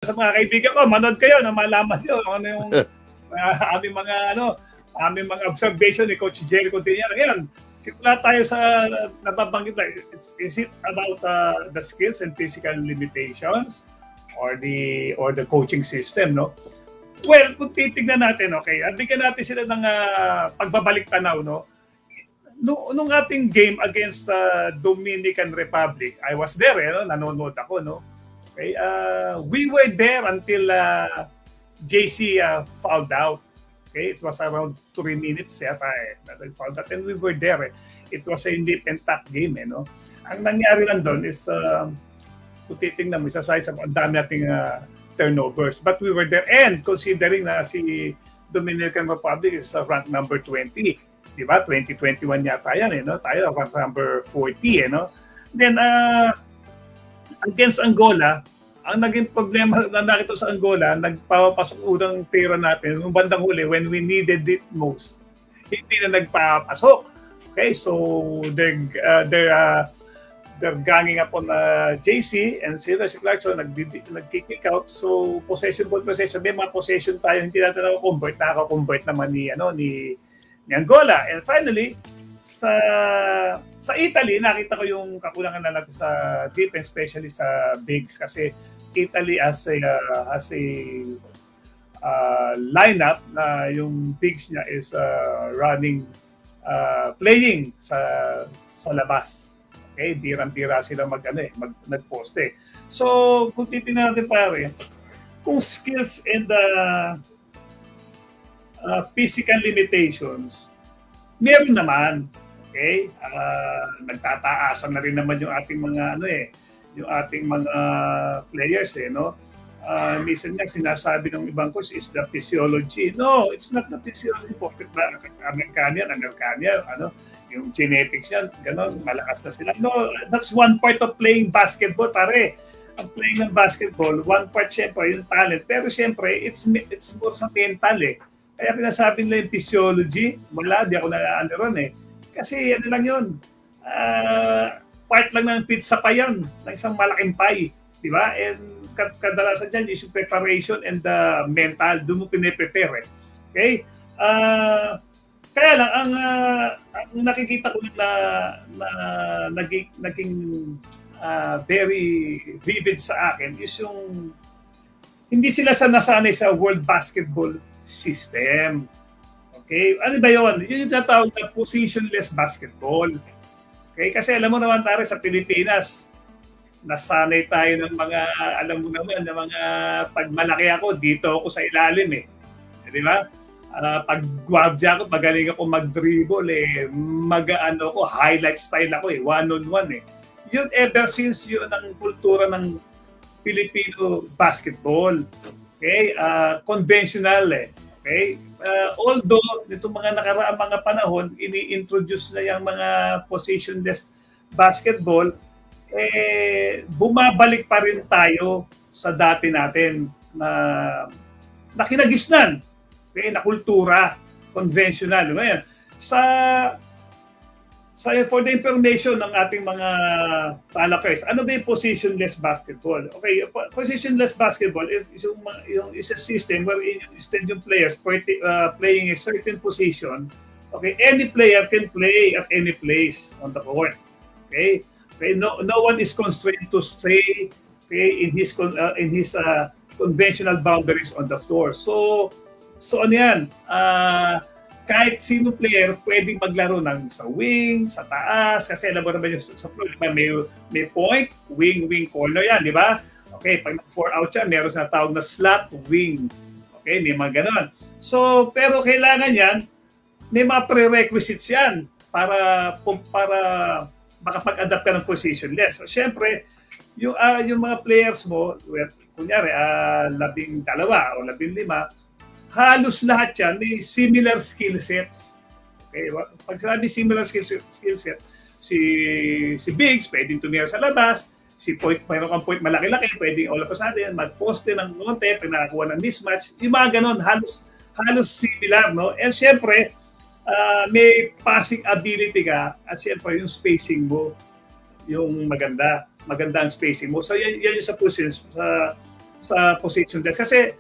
sa mga kaibigan ko, manood kayo na malaman nyo ano yung aming mga observation ni Coach Jerry Continian. Ngayon, simula tayo sa nababanggit na, is it about the skills and physical limitations or the coaching system, no? Well, kung titignan natin, okay, bigyan natin sila ng pagbabalik tanaw, no? Nung ating game against Dominican Republic, I was there, no? Nanonood ako, no? Okay, we were there until JC fouled out. Okay, it was around 3 minutes yata fouled out, and we were there. It was a nip and tuck game, no? Ang nangyari lang doon is, kung titingnan mo, ang dami nating turnovers. But we were there, and considering na si Dominican Republic is rank number 20, di ba? 2021 yata yan, no? Tayo rank number 40, no? Then, against Angola, ang naging problema na nakita sa Angola, nagpapasok unang tira natin, yung bandang huli, when we needed it most, hindi na nagpapasok. Okay, so they're ganging up on JC, and si Clarkson nag-kick out. So possession, may mga possession tayo, hindi natin nakakonvert naman ni Angola. And finally, sa Italy, nakita ko yung kakulangan na natin sa defense, especially sa bigs, kasi Italy as a lineup na yung bigs niya is playing sa labas. Okay, birang-bira sila nagposte. So, kung titingnan natin pare, kung skills and physical limitations, meron naman. Okay? Nagtataasan na rin naman yung ating mga players, no? Minsan nga sinasabi ng ibang coach is the physiology. No, it's not the physiology. Amerikanian, yung genetics yan, gano'n, malakas na sila. No, that's one part of playing basketball, pare. Ang playing ng basketball, one part syempre yung talent, pero syempre it's more sa mental eh. Kaya pinasabi nila yung physiology, wala, di ako na ron eh. Kasi ano lang yun, part lang ng pizza pa yun, ng isang malaking pie, di ba? And kadalasan dyan, yung preparation and the mental, doon mo piniprepare. Okay? Kaya lang, ang nakikita ko na naging very vivid sa akin is yung hindi sila nasanay sa World Basketball System. Okay? Ano ba yun? Yun yung tatawag na positionless basketball. Okay? Kasi alam mo naman tayo sa Pilipinas, nasanay tayo ng mga, alam mo naman, ng mga pag malaki ako, dito ako sa ilalim eh. Di ba? Pag guardia ako, magaling ako mag-dribble eh. Highlight style ako eh. One-on-one eh. Yun ever since yun ang kultura ng Filipino basketball. Okay? Conventional eh. Okay? Although, itong mga nakaraang mga panahon, ini-introduce na yung mga positionless basketball, bumabalik pa rin tayo sa dati natin na kinagisnan, okay, na kultura, conventional. Ngayon, for the information ng ating mga talakers, ano ba yung positionless basketball? Okay, positionless basketball is a system where instead yung players playing a certain position, okay, any player can play at any place on the court. Okay? Okay, no one is constrained to stay in his conventional boundaries on the floor. So ano yan? Kahit sino player pwedeng maglaro sa wing, sa taas, kasi alam mo naman yung sa floor, may point, wing, corner yan, di ba? Okay, pag 4 out yan, meron sa tawag na slot, wing. Okay, may mga ganon. So, pero kailangan yan, may mga prerequisites yan para makapag-adapt ka ng positionless. So, syempre, yung mga players mo, kunyari, 12 o 15, halos lahat yan may similar skill sets. Okay? Pag sinabi similar skill set, si Biggs pwedeng tumira sa labas, si Point, mayroon kang point malaki-laki, pwedeng all of a sudden mag-poste ng konti, pag nakakuha ng mismatch, yung mga ganon, halos similar, no? And syempre, may passing ability ka, at syempre yung spacing mo, yung maganda ang spacing mo. So yan yung sa position, sa position test. Kasi